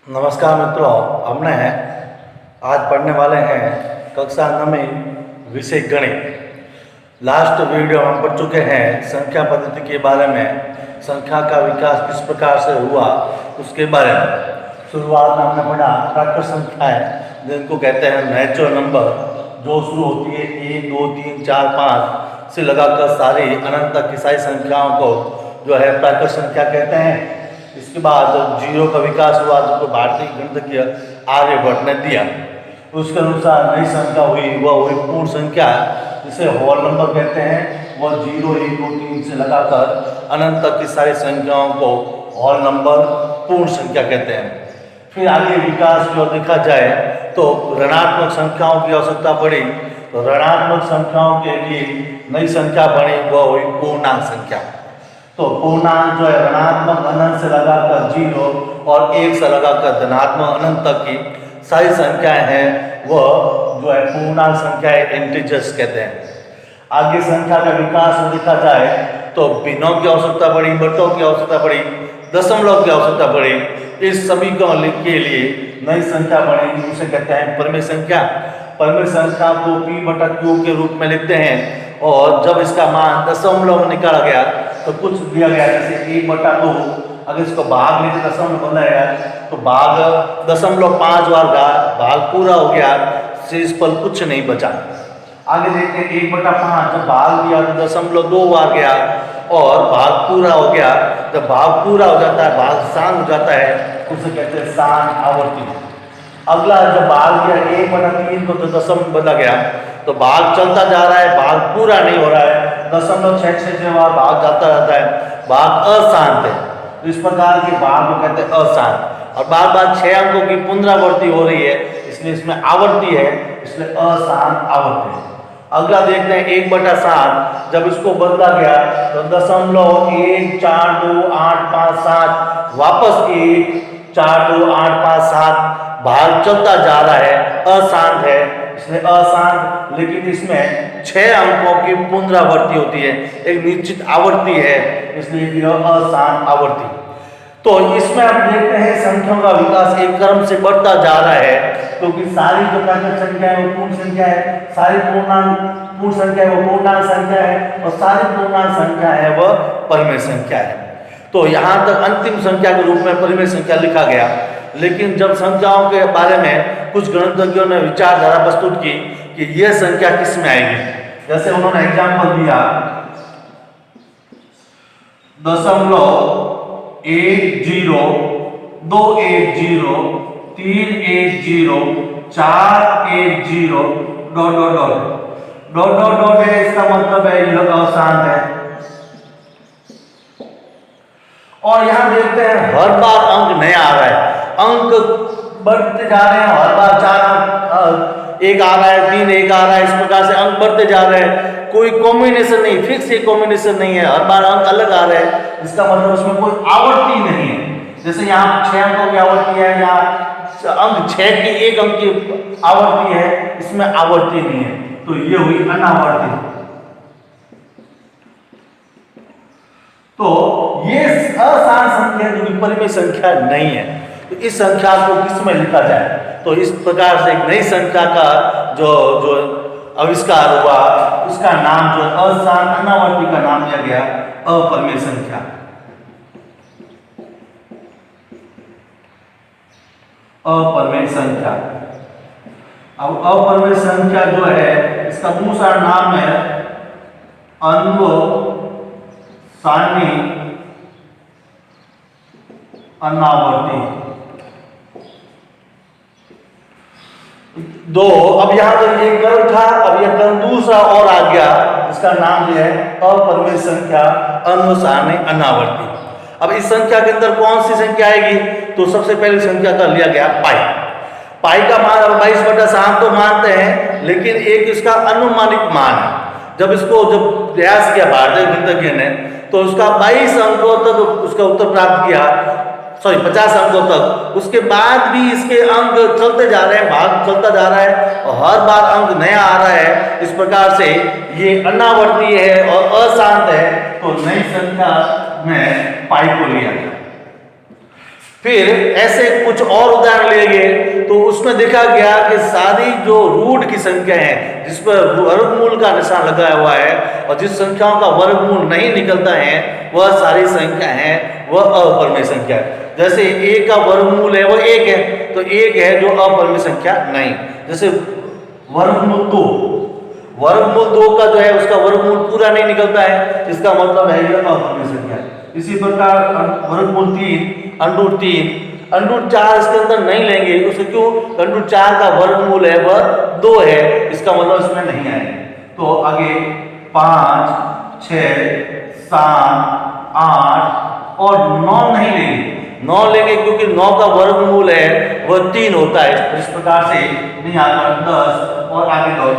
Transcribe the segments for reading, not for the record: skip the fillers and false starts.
नमस्कार मित्रों, हमने आज पढ़ने वाले हैं कक्षा 9 विषय गणित। लास्ट वीडियो हम पढ़ चुके हैं संख्या पद्धति के बारे में, संख्या का विकास किस प्रकार से हुआ उसके बारे में। शुरुआत में हमने पढ़ा प्राकृत संख्याएं जिनको कहते हैं नेचुरल नंबर, जो शुरू होती है 1, 2, 3, 4, 5 से लगाकर सारी अनंत तक की सारी संख्याओं को जो है प्राकृत संख्या कहते हैं। इसके बाद जीरो का विकास हुआ, जिसको भारतीय गणितज्ञ आर्यभट्ट ने दिया। उसके अनुसार नई संख्या हुई, वह हुई पूर्ण संख्या, जिसे होल नंबर कहते हैं। वह 0, 1, 2, 3 से लगाकर अनंत तक की सारी संख्याओं को होल नंबर पूर्ण संख्या कहते हैं। फिर आगे विकास जो देखा जाए तो ऋणात्मक संख्याओं की आवश्यकता पड़ी, तो ऋणात्मक संख्याओं के लिए नई संख्या बनी, वह हुई पूर्णांक संख्या। तो पूर्णांक जो है ऋणात्मक अनंत से लगाकर 0 और 1 से लगाकर धनात्मक अनंत तक की सारी संख्याएं हैं, वह जो है पूर्णांक संख्याएं इंटीजर्स कहते हैं। आगे संख्या का विकास देखा जाए तो भिन्नों की आवश्यकता पड़ी, बटों की आवश्यकता पड़ी, दशमलव की आवश्यकता पड़ी। इस सभी के लिए नई संख्या बनी, उसे कहते हैं परिमेय संख्या। परिमेय संख्या को P/Q के रूप में लिखते हैं, और जब इसका मान दशमलव निकाला गया तो कुछ दिया गया, जैसे 1/2। अगर इसको भाग लेके दशमलव बनाया तो भाग 0.5 बार का भाग पूरा हो गया, शेष पर कुछ नहीं बचा। आगे देखते हैं 1/5, जब भाग दिया तो 0.2 बार गया और भाग पूरा हो गया। जब भाग पूरा हो जाता है, भाग शांत हो जाता है, उसे कहते हैं शांत आवर्ती। अगला जब भाग दिया 1/3 को तो दशमलव बदला गया, तो भाग चलता जा रहा है, भाग पूरा नहीं हो रहा है, 0.66 बार भाग जाता रहता है, भाग अशांत है। तो इस प्रकार के भाग को कहते हैं अशांत। और बार बार 6 अंकों की पुनरावृत्ति हो रही है, इसलिए इसमें आवर्ती है, इसलिए अशांत आवर्ती। अगला देखते हैं 1/7, जब इसको बदला गया तो 0.1428557 वापस 1428557 भाग चलता जा रहा है, अशांत है, इसलिए अशांत। लेकिन इसमें 6 अंकों की पुनरावृत्ति होती है, एक निश्चित आवर्ती है, इसलिए यह अशांत आवर्ती। तो इसमें हम देखते हैं संख्याओं का विकास एक क्रम से बढ़ता जा रहा है, क्योंकि सारी जो प्राकृत संख्या है वो पूर्ण संख्या है, सारी पूर्ण संख्या है वो पूर्णांक संख्या है, और सारी पूर्णांक संख्या है वह परिमेय संख्या है। तो यहाँ तक अंतिम संख्या के रूप में परिमेय संख्या लिखा गया। लेकिन जब संख्याओं के बारे में कुछ गणितज्ञों ने विचारधारा प्रस्तुत की कि यह संख्या किस में आएगी, जैसे उन्होंने एग्जाम्पल दिया 0.10, 210, 310, 410 ... है, इसका मतलब है यह अशांत है। और यहां देखते हैं हर बार अंक नया आ रहा है, अंक बढ़ते जा रहे हैं, हर बार 4 अंक, 1 आ रहा है, 3, 1 आ रहा है, इस प्रकार से अंक बढ़ते जा रहे हैं। कोई कॉम्बिनेशन नहीं, फिक्स ये कॉम्बिनेशन नहीं है, हर बार अंक अलग आ रहे हैं, इसका मतलब उसमें कोई आवर्ती नहीं है। जैसे यहाँ 6 अंकों की आवर्ती है, यहाँ अंक 6 की 1 अंक की आवर्ती है, इसमें आवर्ती नहीं है, तो ये हुई अनावर्ती। तो ये अशांत संख्या जो परिमेय संख्या नहीं है, तो इस संख्या को किस में लिखा जाए? तो इस प्रकार से एक नई संख्या का जो आविष्कार हुआ, उसका नाम जो अशांत अनावर्ती का नाम दिया गया अपरिमेय संख्या। अपरिमेय संख्या। अब अपरिमेय संख्या जो है, इसका दूसरा नाम है अनुसारणी अनावर्ती। दो, अब यहां पर एक क्रम था, अब यह क्रम दूसरा और आ गया, इसका नाम जो है अपरिमेय संख्या अनुसारणी अनावर्ती। अब इस संख्या के अंदर कौन सी संख्या आएगी? तो सबसे पहली संख्या का लिया गया पाई। पाई का मान 22/7 तो मानते हैं, लेकिन एक इसका अनुमानित मान है। जब इसको प्रयास किया भारतीय गणितज्ञ ने, तो उसका 22 अंकों तक उसका उत्तर प्राप्त किया, 50 अंकों तक। उसके बाद भी इसके अंक चलते जा रहे हैं, भाग चलता जा रहा है, और हर बार अंक नया आ रहा है। इस प्रकार से ये अनावर्ती है और अशांत है, तो नई संख्या में पाई को लिया गया। फिर ऐसे कुछ और उदाहरण लिए गए तो उसमें देखा गया कि सारी जो रूट की संख्या है जिस पर वर्गमूल का निशान लगाया हुआ है और जिस संख्याओं का वर्गमूल नहीं निकलता है वह सारी संख्या है वह अपरिमेय संख्या है। जैसे एक का वर्गमूल है वह एक है तो एक है जो अपरिमेय संख्या नहीं। जैसे वर्गमूल दो का जो है उसका वर्गमूल पूरा नहीं निकलता है, इसका मतलब है यह अपरिमेय संख्या है। इसी प्रकार वर्गमूल 3 अंडूट 4 इसके अंदर नहीं लेंगे, उसको क्यों? अंडूट 4 का वर्गमूल है वह 2 है, इसका मतलब इसमें नहीं आएंगे। तो आगे 5, 6, 7, 8 और 9 नहीं लेंगे, 9 लेंगे क्योंकि 9 का वर्गमूल है वह 3 होता है। इस प्रकार से नहीं आता 10 और आगे 9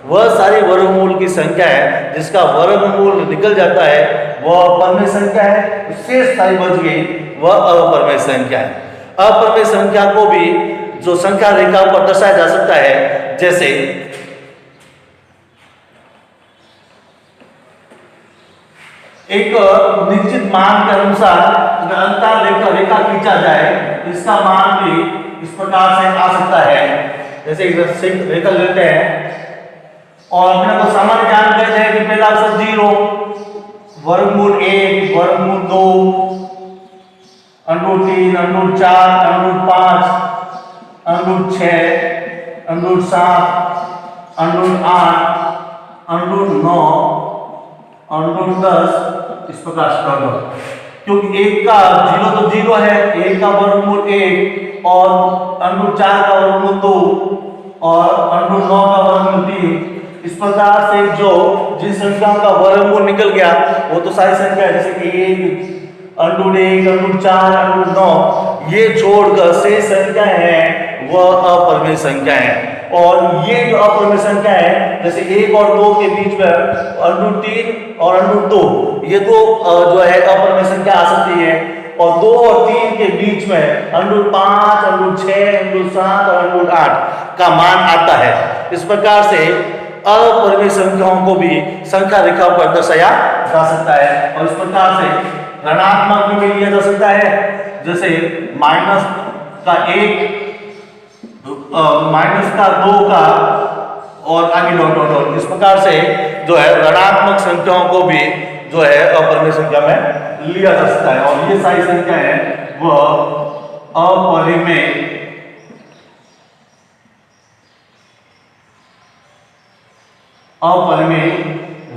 वह सारी वर्गमूल की संख्या है जिसका वर्गमूल निकल जाता है वह अपरिमेय संख्या है। शेष सारी बच गई वह अपरिमेय संख्या है। अपरिमेय संख्या को भी जो संख्या रेखा पर दर्शाया जा सकता है, जैसे एक निश्चित मान के अनुसार अंतर रेखा खींचा जाए इसका मान भी इस प्रकार से आ सकता है। जैसे एक रेखा लेते हैं और अपने को सामान्य ज्ञान कहते हैं कि पहला अक्षर 0, वर्गमूल 1, वर्गमूल 2, अंडूट 3, अंडूट 4, अंडूट 5, अंडूट 6, अंडूट 7, अंडूट 8, अंडूट 9, अंडूट 10, इस प्रकार से कर दो। क्योंकि 1 का 0 तो 0 है, 1 का वर्गमूल 1 और अंडूट 4 का वर्गमूल 2 और अंडूट 9 का वर्गमूल 3। इस प्रकार से जो जिस संख्याओं का वर्गमूल निकल गया वो तो सारी संख्या है, जैसे कि 1, अंडूट 4, अंडूट 9, ये छोड़कर शेष संख्या है वह अपरिमेय संख्या है। और ये जो अपरिमेय संख्या है, जैसे 1 और 2 के बीच में अंडूट 3 और अंडूट 2, ये दो जो है अपरिमेय संख्या आ सकती है। और 2 और 3 के बीच में अंडूट 5, अंडूट 6, अंडूट 7 और अंडूट 8 का मान आता है। इस प्रकार से अपरिमेय संख्याओं को भी संख्या रेखा पर दर्शाया जा सकता है और इस प्रकार से ऋणात्मक में लिया जा सकता है। जैसे माइनस का 1, माइनस का 2 का और आगे डॉट। इस प्रकार से जो है ऋणात्मक संख्याओं को भी जो है अपरिमेय संख्या में लिया जा सकता है और ये सारी संख्या है वह अपरिमेय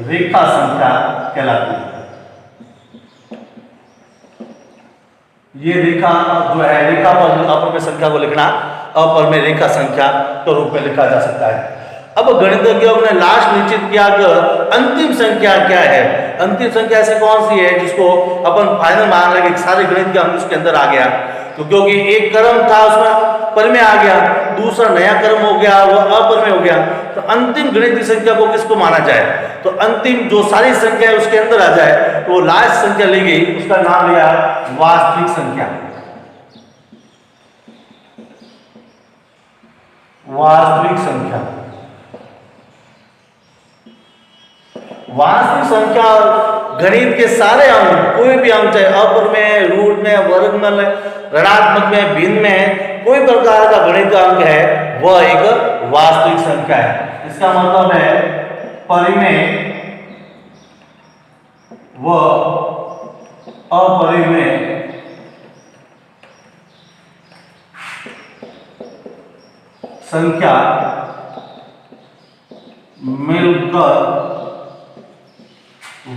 रेखा संख्या कहलाती है। ये रेखा जो है रेखा पर अपरिमेय संख्या को लिखना अपरिमेय रेखा संख्या के रूप में लिखा जा सकता है। अब गणितज्ञों ने लास्ट निश्चित किया कि अंतिम संख्या क्या है। अंतिम संख्या ऐसी कौन सी है जिसको अपन फाइनल मान लेंगे सारे गणित के अंग उसके अंदर आ गया। तो क्योंकि एक क्रम था उसमें परिमेय आ गया, दूसरा नया क्रम हो गया वह अपरिमेय हो गया, तो अंतिम गणितीय संख्या को किसको माना जाए? तो अंतिम जो सारी संख्या है उसके अंदर आ जाए तो लास्ट संख्या ली गई, उसका नाम लिया वास्तविक संख्या। वास्तविक संख्या, वास्तविक संख्या गणित के सारे अंक, कोई भी अंक चाहे अपरिमेय, रूट में, वर्ग में, ऋणात्मक में, भिन्न में, कोई प्रकार का गणित का अंक है वह एक वास्तविक संख्या है। इसका मतलब है परिमेय व अपरिमेय संख्या मिलकर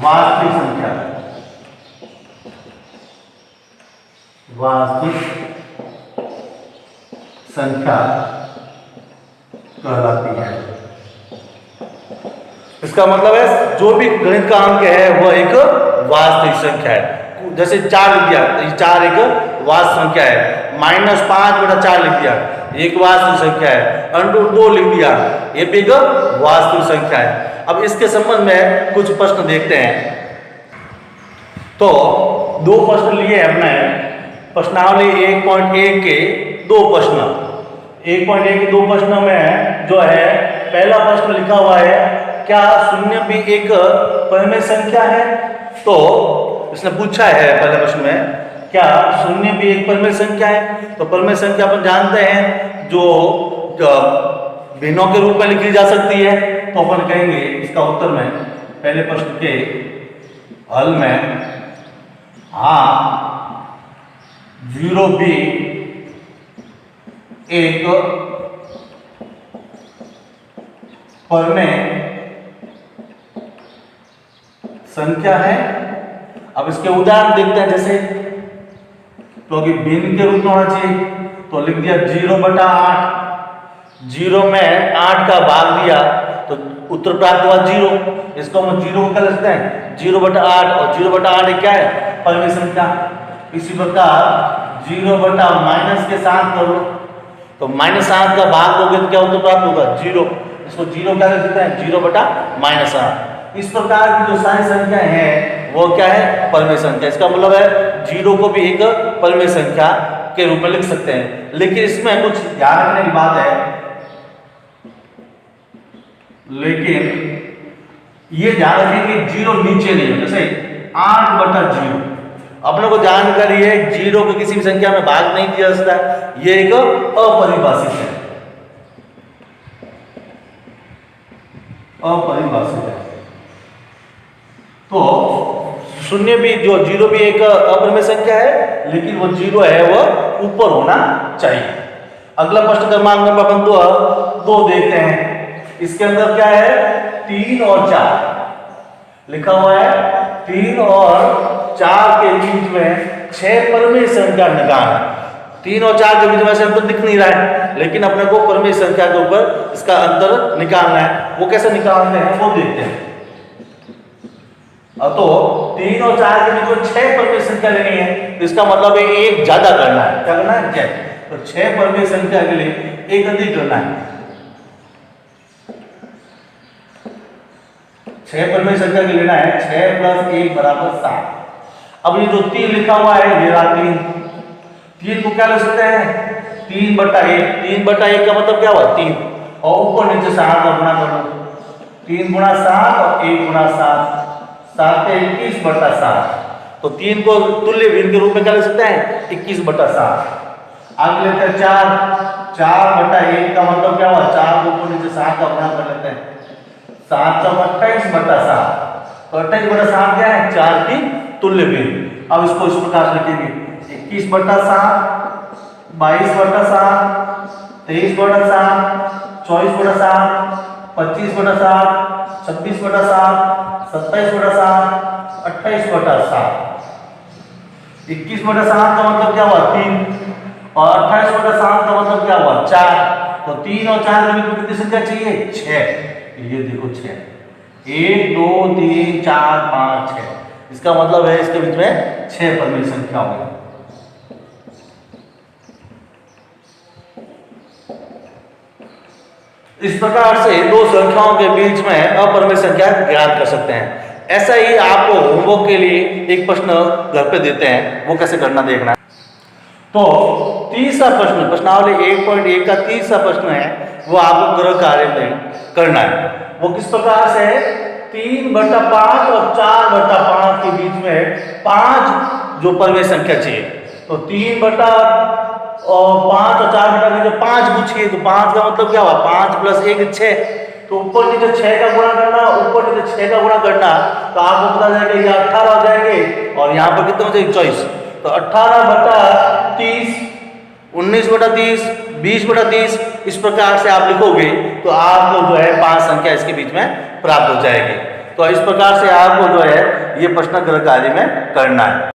वास्तविक संख्या, वास्तविक संख्या कहलाती है। इसका मतलब है जो भी गणित का अंक है वह एक वास्तविक संख्या है। जैसे 4 लिख दिया, 4 एक वास्तविक संख्या है। -5/4 लिख दिया, एक वास्तविक संख्या है। √2 लिख दिया, ये भी एक वास्तविक संख्या है। अब इसके संबंध में कुछ प्रश्न देखते हैं। तो 2 प्रश्न लिए हमने, प्रश्नावली 1.1 के 2 प्रश्न। 1.1 के 2 प्रश्नों में जो है पहला प्रश्न लिखा हुआ है, क्या 0 भी एक परिमेय संख्या है? तो इसने पूछा है पहले प्रश्न में क्या शून्य भी एक परिमेय संख्या है? तो परिमेय संख्या अपन जानते हैं जो भिन्नों के रूप में लिखी जा सकती है। तो अपन कहेंगे इसका उत्तर में पहले प्रश्न के हल में हाँ 0 भी एक परिमेय संख्या है। अब इसके उदाहरण देखते हैं, जैसे तो अभी भिन्न के रूप में होना चाहिए तो लिख दिया 0/8। 0 में 8 का भाग दिया तो उत्तर प्राप्त हुआ 0। इसको हम 0 का लिखते हैं 0/8 और 0/8 क्या है? परिमेय संख्या। इसी प्रकार 0 माइनस के साथ कर लो तो -8 का भाग दोगे तो क्या उत्तर प्राप्त होगा? 0। इसको 0 क्या लिख देते हैं? 0/-8। इस प्रकार की जो सारी संख्या है वो क्या है? परिमेय संख्या। इसका मतलब है 0 को भी एक परिमेय संख्या के रूप में लिख सकते हैं। लेकिन इसमें कुछ ध्यान रखने की बात है, लेकिन ये ध्यान रखें कि 0 नीचे नहीं हो। जैसे 8/0 अपने को जानकारी है 0 को किसी भी संख्या में भाग नहीं किया जा सकता, ये एक अपरिभाषित है। अपरिभाषित है। तो शून्य भी जो 0 भी एक अपरिमेय संख्या है, लेकिन वो 0 है वो ऊपर होना चाहिए। अगला प्रश्न क्रमांक नंबर अपन 2 देखते हैं। इसके अंदर क्या है? 3 और 4 लिखा हुआ है। 3 और 4 के बीच में 6 परिमेय संख्या निकालना। 3 और 4 के बीच में से अंतर दिख नहीं रहा है, लेकिन अपने को परिमेय संख्या के ऊपर इसका अंतर निकालना है। वो कैसे निकालते हैं वो देखते हैं। तो 3 और 4 के बीच में 6 परिमेय संख्या लेनी है, तो इसका मतलब है एक ज्यादा करना है। क्या करना है? 6। तो 6 परिमेय संख्या के लिए एक अधिक करना है। 6 परिमेय संख्या के लेना है 6 + 1 = 7। अब ये जो 3 लिखा हुआ है ये रहा 3 को क्या ले सकते हैं? 3/1। 3/1 का मतलब क्या हुआ? 3 और ऊपर नीचे 7 का गुणा कर लो। 3 × 7 और 1 × 7 7 × 21/7। तो 3 को तुल्य भिन्न के रूप में क्या ले सकते हैं? 21/7। आगे लेते हैं 4। 4/1 का मतलब क्या हुआ? 4 को ऊपर नीचे 7 का गुणा कर लेते हैं। 7 × 28/7। तो 28/7 क्या है? 4 की तुल्य भिन्न। अब इसको इस प्रकार से लिखेंगे 21/7, 22/7, 23/7, 24/7, 25/7, 26/7, 27/7, 28/7। 21/7 का मतलब क्या हुआ? 3 और 28/7 का मतलब क्या हुआ? 4। तो 3 और 4 के बीच में कितनी संख्या चाहिए? 6। ये देखो 6। 1 2 3 4 5 6। इसका मतलब है इसके बीच में 6 परिमेय संख्या होगी। इस प्रकार से दो संख्याओं के बीच में अपरिमेय संख्या ज्ञात कर सकते हैं। ऐसा ही आपको होमवर्क के लिए एक प्रश्न घर पे देते हैं, वो कैसे करना देखना है। तो तीसरा प्रश्न, प्रश्नावली 1.1 का तीसरा प्रश्न है, वो आपको गृह कार्य में करना है। वो किस प्रकार से है? 3/5 और 4/5 के बीच में 5 जो परिमेय संख्या चाहिए। तो 3/5 और 4 जो 5 पूछिए तो 5 का मतलब क्या हुआ? 5 + 1 6। तो ऊपर नीचे 6 का गुणा करना, ऊपर नीचे 6 का गुणा करना, तो आपको पता चलेगा ये 18 हो जाएंगे और यहाँ पर कितने हो जाएंगे? 24। तो 18/30, 19/30, 20/30 इस प्रकार से आप लिखोगे तो आपको जो है 5 संख्या इसके बीच में प्राप्त हो जाएगी। तो इस प्रकार से आपको जो है ये प्रश्न गृह कार्य में करना है।